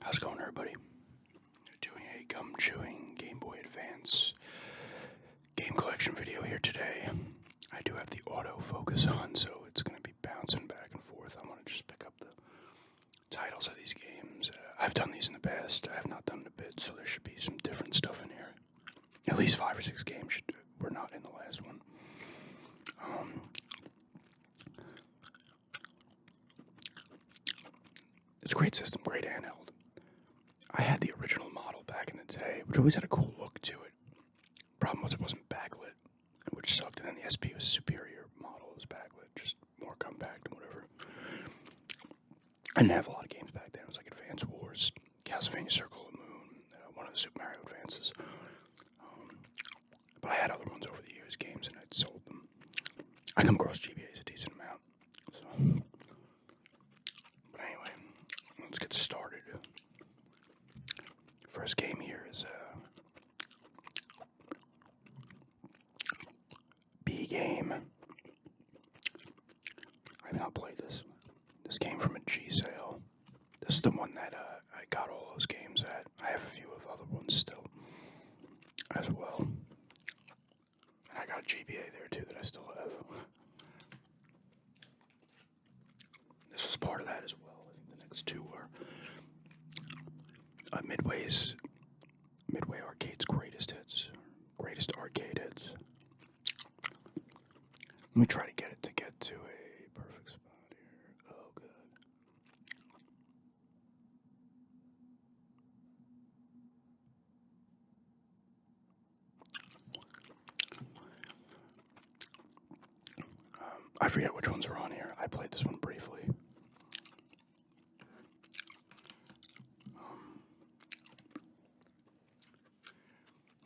How's it going, everybody? Doing a gum chewing Game Boy Advance game collection video here today. I do have the autofocus on, so it's going to be bouncing back and forth. I want to just pick up the titles of these games. I've done these in the past. I have not done it a bit, so there should be some different stuff in here. At least 5 or 6 games were not in the last one. It's a great system, great handheld. I had the original model back in the day, which always had a cool look to it. Problem was it wasn't backlit, which sucked, and then the SP was a superior model. It was backlit, just more compact and whatever. I didn't have a lot of games back then. It was like Advance Wars, Castlevania Circle of the Moon, one of the Super Mario Advances. But I had other ones over the years, games, and I'd sold them. I come across GBAs a decent amount. So. But anyway, let's get started. First game here is B game. I have not played this. This came from a G sale. This is the one that I got all those games at. I have a few of other ones still as well. And I got a GBA there too that I still have. This was part of that as well. I think the next two were Midway Arcade's greatest hits. Greatest arcade hits. Let me try to get it to get to a perfect spot here. Oh, good. I forget which ones are on here. I played this one briefly.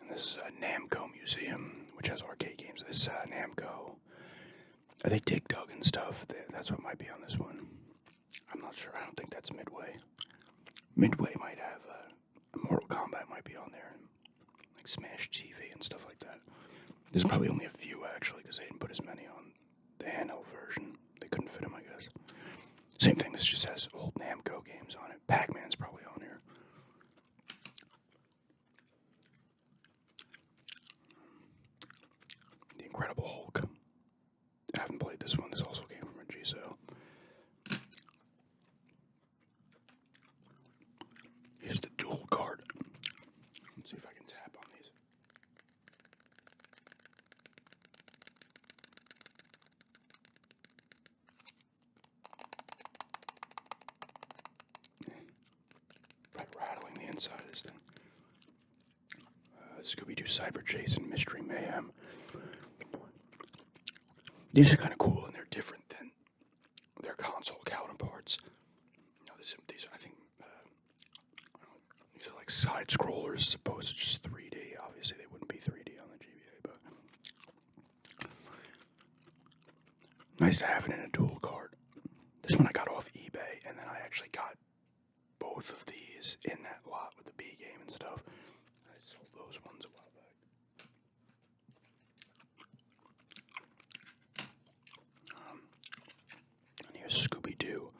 And this is a Namco Museum, which has arcade games. This Namco. They dig dug and stuff. That's what might be on this one. I'm not sure. I don't think that's Midway. Midway might have Mortal Kombat might be on there, and like Smash TV and stuff like that. There's probably only a few actually, because they didn't put as many on the handheld version. They couldn't fit them, I guess. Same thing. This just has old Namco games on it. Pac-Man's probably on here. The Incredible Hulk. I haven't played this one. This also came from a G sale. Here's the dual card. Let's see if I can tap on these. Right, rattling the inside of this thing. Scooby-Doo Cyber Chase and Mystery Mayhem. These are kind of cool, and they're different than their console counterparts. These are, I think, these are like side scrollers as opposed to just 3D. Obviously, they wouldn't be 3D on the GBA, but nice to have it in a dual card. This one I got off eBay, and then I actually got both of these in that lot with the B game and stuff. I sold those ones a while back. And here's Scooby-Doo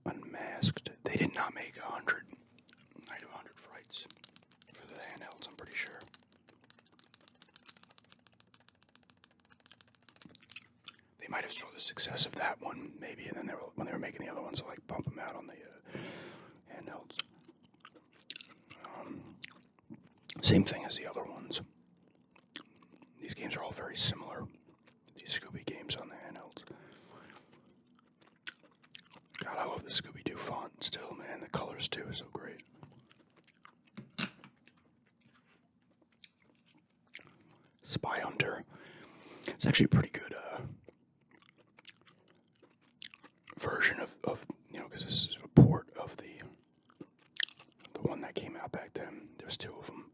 Unmasked. They did not make 100 Night of 100 Frights for the handhelds, I'm pretty sure. They might have saw the success of that one, maybe, and then when they were making the other ones, like bump them out on the handhelds. Same thing as the other ones. These games are all very similar. These Scooby games on the handhelds. God, I love the Scooby-Doo font still, man. The colors, too, are so great. Spy Hunter. It's actually a pretty good version of because this is a port of the one that came out back then. There's 2 of them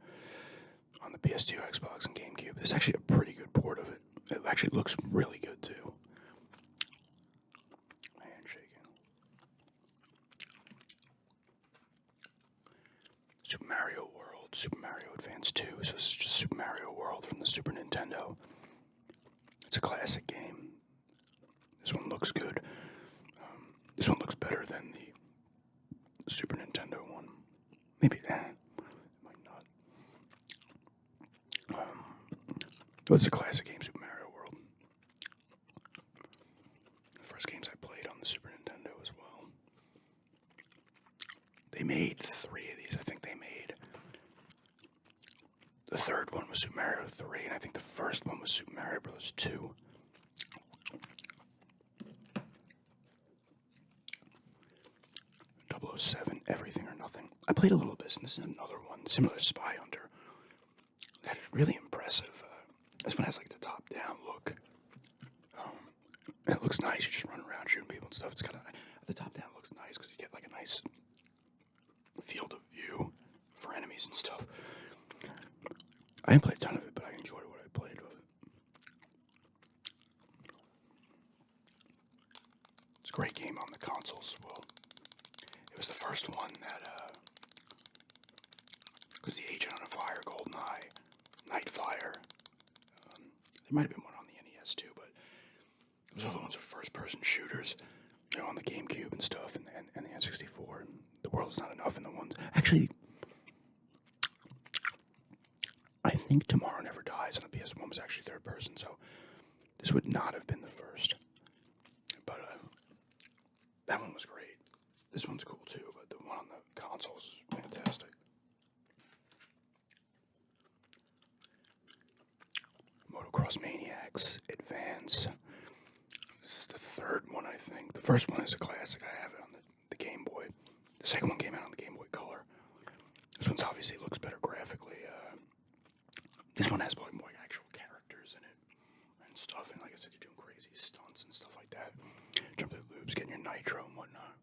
on the PS2, Xbox, and GameCube. This is actually a pretty good port of it. It actually looks really good, too. Super Mario World, Super Mario Advance 2. So this is just Super Mario World from the Super Nintendo. It's a classic game. This one looks good. This one looks better than the Super Nintendo one. Maybe might not. But it's a classic game, Super Mario World. The first games I played on the Super Nintendo as well. They made 3 of these. I think they made. The third one was Super Mario 3, and I think the first one was Super Mario Bros. 2. 007, Everything or Nothing. I played a little bit, and this is another one, similar to Spy Hunter. That is really impressive. This one has like the top-down look. It looks nice. You just run around shooting people and stuff. It's kind of the top-down looks nice because you get like a nice field of view for enemies and stuff. I didn't play a ton of it, but I enjoyed what I played with it. It's a great game on the consoles as well. It was the first one that, because the Agent on Fire, GoldenEye, Nightfire, there might have been one on the NES too, but those other ones are first-person shooters, you know, on the GameCube and stuff, and the N64. And the World's Not Enough, and the ones actually. I think Tomorrow Never Dies on the PS1 was actually third person, so this would not have been the first. But that one was great. This one's cool too, but the one on the consoles is fantastic. Motocross Maniacs, Advance. This is the third one, I think. The first one is a classic. I have it on the Game Boy. The second one came out on the Game Boy Color. This one's obviously looks better graphically. This one has probably more actual characters in it and stuff. And like I said, you're doing crazy stunts and stuff like that. Jump through loops, getting your nitro and whatnot.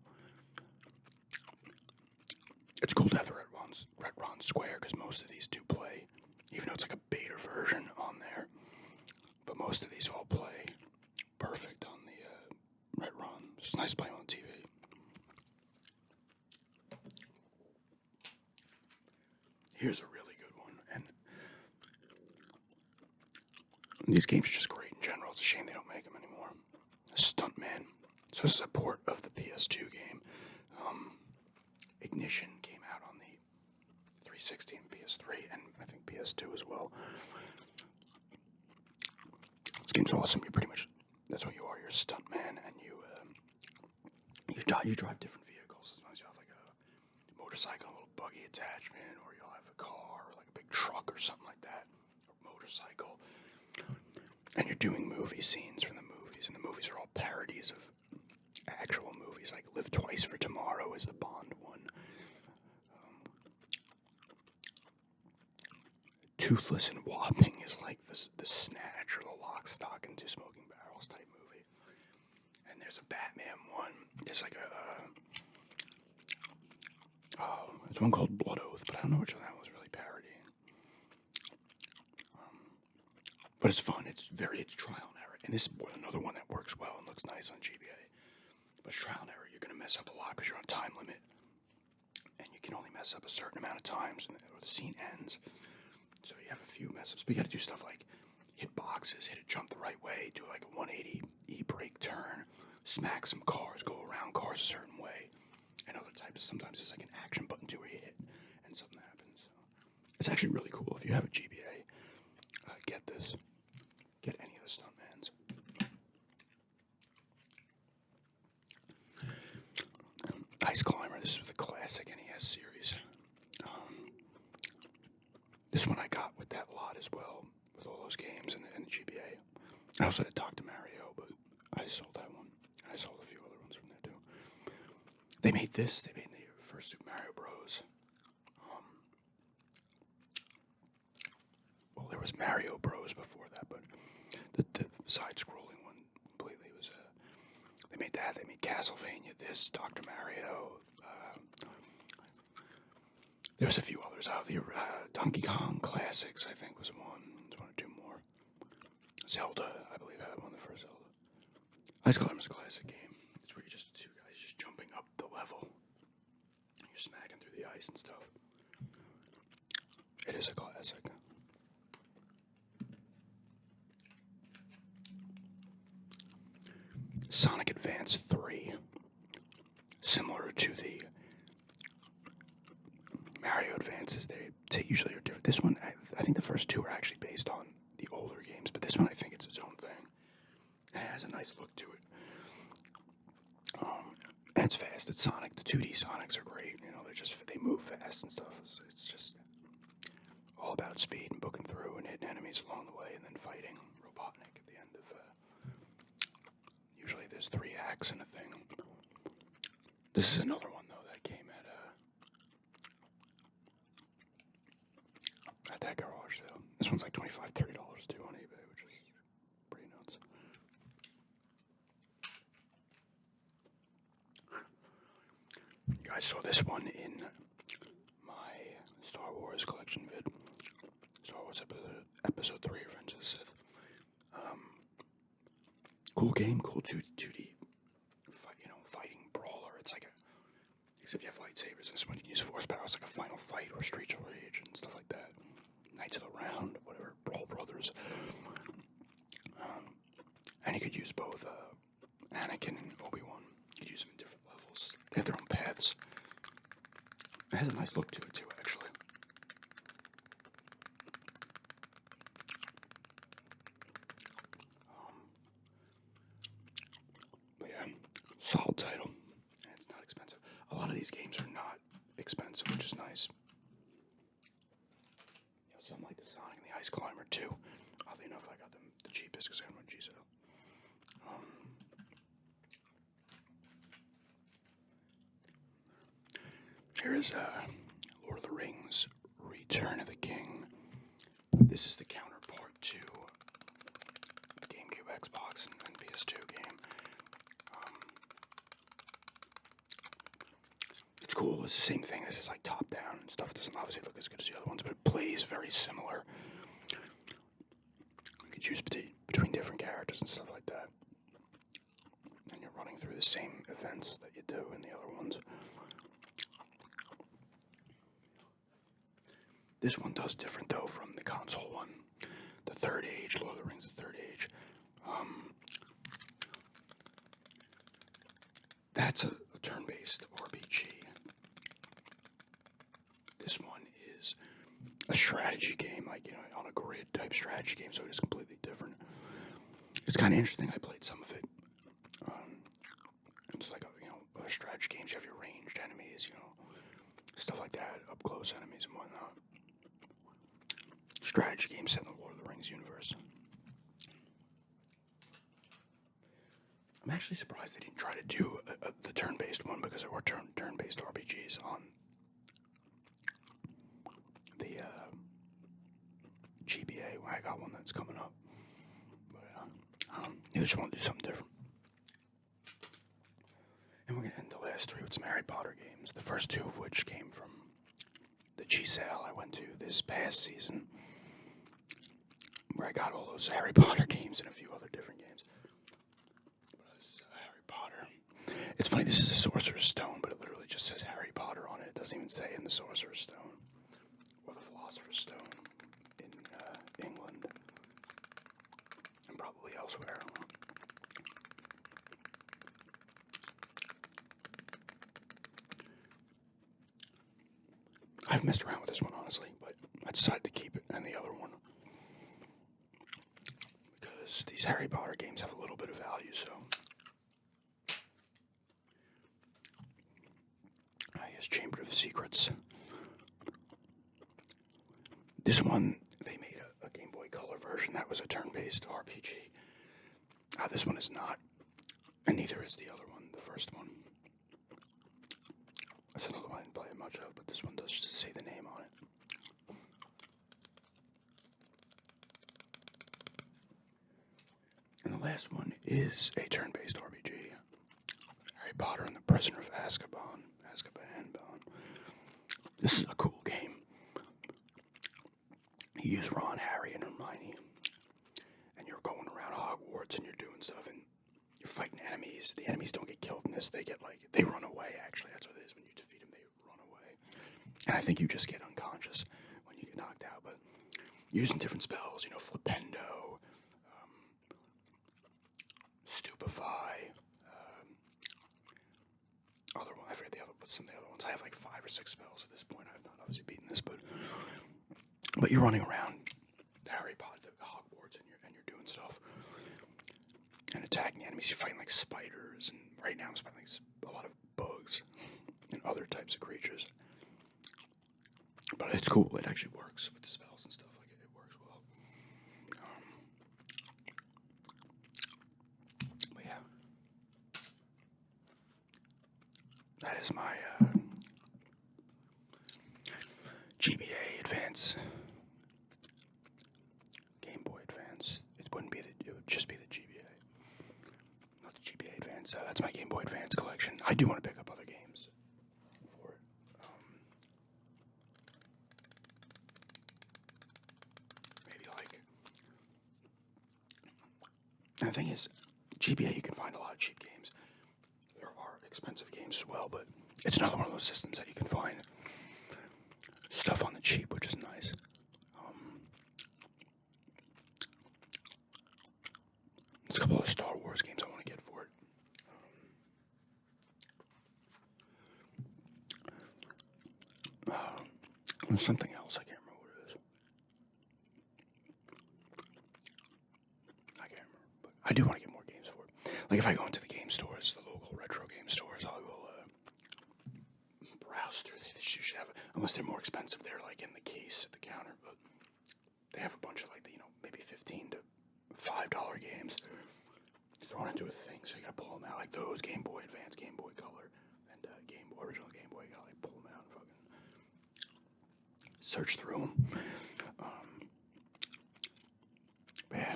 It's cool to have the Retron Square because most of these do play, even though it's like a beta version on there. But most of these all play perfect on the Retron. It's nice playing on TV. Here's a really good one, and these games are just great in general. It's a shame they don't make them anymore. Stuntman. So this is a port of the PS2 game. Ignition came out on the 360 and PS3, and I think PS2 as well. This game's awesome. You're pretty much, that's what you are. You're a stuntman, and you drive different vehicles. Sometimes you have like a motorcycle, a little buggy attachment, or you'll have a car, or like a big truck or something like that, or motorcycle. And you're doing movie scenes from the movies, and the movies are all parodies of actual movies, like Live Twice for Tomorrow is the Bond one. Toothless and Whopping is like the Snatch or the Lock, Stock, and Two Smoking Barrels type movie. And there's a Batman one. There's like there's one called Blood Oath, but I don't know which one that was really parodying. But it's fun. It's trial and error. And this is another one that works well and looks nice on GBA. But it's trial and error. You're going to mess up a lot because you're on a time limit. And you can only mess up a certain amount of times or the scene ends. So you have a few mess ups. But you got to do stuff like hit boxes, hit a jump the right way, do like a 180 E-brake turn, smack some cars, go around cars a certain way. And other types. Sometimes it's like an action button too where you hit and something happens. So it's actually really cool. If you have a GBA, get this. Get any of the Stuntmans. Ice Climber. This is the classic NES series. This one I got with that lot as well, with all those games and the GBA. I also had Dr. Mario, but I sold that one. I sold a few other ones from there too. They made this. They made the first Super Mario Bros. Well, there was Mario Bros. Before that, but the side-scrolling one completely was. They made that. They made Castlevania. This Dr. Mario. There was a few others out there. Donkey Kong Classics, I think, was one. There's one or two more. Zelda, I believe, had one of the first Zelda. Ice Climber's a classic game. It's where you're just two guys just jumping up the level. You're smacking through the ice and stuff. It is a classic. Sonic Advance 3. Similar to the they usually are different. This one, I think the first two are actually based on the older games, but this one I think it's its own thing. And it has a nice look to it. And it's fast. It's Sonic. The 2D Sonics are great. You know, they move fast and stuff. It's just all about speed and booking through and hitting enemies along the way, and then fighting Robotnik at the end of. Usually there's 3 acts in a thing. This is another one though that came at that garage sale. This one's like $25-$30 too on eBay, which is pretty nuts. You guys saw this one in my Star Wars collection vid. Star Wars episode 3, Revenge of the Sith. Cool game, cool 2D fighting brawler. It's like except you have lightsabers, and this one you can use force power. It's like a Final Fight or Streets of Rage and stuff like that. Knights of the Round, whatever, Brawl Brothers. And you could use both Anakin and Obi-Wan. You could use them in different levels. They have their own paths. It has a nice look to it too, actually. But yeah, solid title. And it's not expensive. A lot of these games are not expensive, which is nice. You know, something like the Sonic and the Ice Climber too. Oddly enough, I got them the cheapest because I had them on G-Sale. Here is Lord of the Rings, Return of the King. This is the counterpart to the GameCube, Xbox, and PS2 game. It's cool. It's the same thing. This is like top down and stuff. It doesn't obviously look as good as the other ones, but it plays very similar. You can choose between different characters and stuff like that. And you're running through the same events that you do in the other ones. This one does different though from the console one. The Third Age, Lord of the Rings, the Third Age. That's a turn-based RPG. This one is a strategy game, like, you know, on a grid type strategy game, so it is completely different. It's kind of interesting. I played some of it. It's like a strategy games. You have your ranged enemies, you know, stuff like that, up close enemies and whatnot. Strategy game set in the Lord of the Rings universe. I'm actually surprised they didn't try to do the turn-based one, because there were turn-based RPGs on the GBA. I got one that's coming up. But they just want to do something different. And we're going to end the last 3 with some Harry Potter games. The first 2 of which came from the G-Sale I went to this past season, where I got all those Harry Potter games and a few other different games. But this is Harry Potter. It's funny, this is a Sorcerer's Stone, but it literally just says Harry Potter on it. It doesn't even say in the Sorcerer's Stone or the Philosopher's Stone in England and probably elsewhere. I've messed around with this one, honestly, but I decided to keep it and the other one. Because these Harry Potter games have a little bit of value, so I guess Chamber of Secrets. This one, they made a Game Boy Color version that was a turn-based RPG. This one is not, and neither is the other one, the first one. That's another one I didn't play much of, but this one does just say the name on it. And the last one is a turn-based RPG. Harry Potter and the Prisoner of Azkaban. This is a cool game. You use Ron, Harry, and Hermione, and you're going around Hogwarts and you're doing stuff, and you're fighting enemies. The enemies don't get killed in this. They run away, actually. That's what it is. When you defeat them, they run away. And I think you just get unconscious when you get knocked out. But using different spells, Flipendo, Stupefy, other one. I forget some of the other ones. I have like 5 or 6 spells at this point. I've not obviously beaten this, but But you're running around Harry Potter, the Hogwarts, and you're doing stuff and attacking enemies. You're fighting like spiders, and right now I'm fighting like a lot of bugs and other types of creatures. But it's cool. It actually works with the spells and stuff. Like it works well. But yeah, that is my GBA Advance, Game Boy Advance. It would just be the GBA, not the GBA Advance. That's my Game Boy Advance collection. I do want to pick up other games for it. Maybe like. And the thing is, GBA you can find a lot of cheap games. There are expensive games as well, but it's another one of those systems that you can find stuff on the cheap, which is nice. There's a couple of Star Wars games I want to get for it. There's something else, I can't remember what it is. I can't remember, but I do want to get more games for it. Like if I go into the game stores, the local retro game stores, I will browse through. They should have, unless they're more expensive, they're like in the case at the counter, but they have a bunch of like, maybe $15 to $5 games thrown into a thing, so you gotta pull them out. Like those Game Boy Advance, Game Boy Color, and original Game Boy, you gotta like pull them out and fucking search through them. But yeah,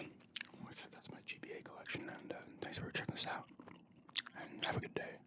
like I said, that's my GBA collection, and thanks for checking this out, and have a good day.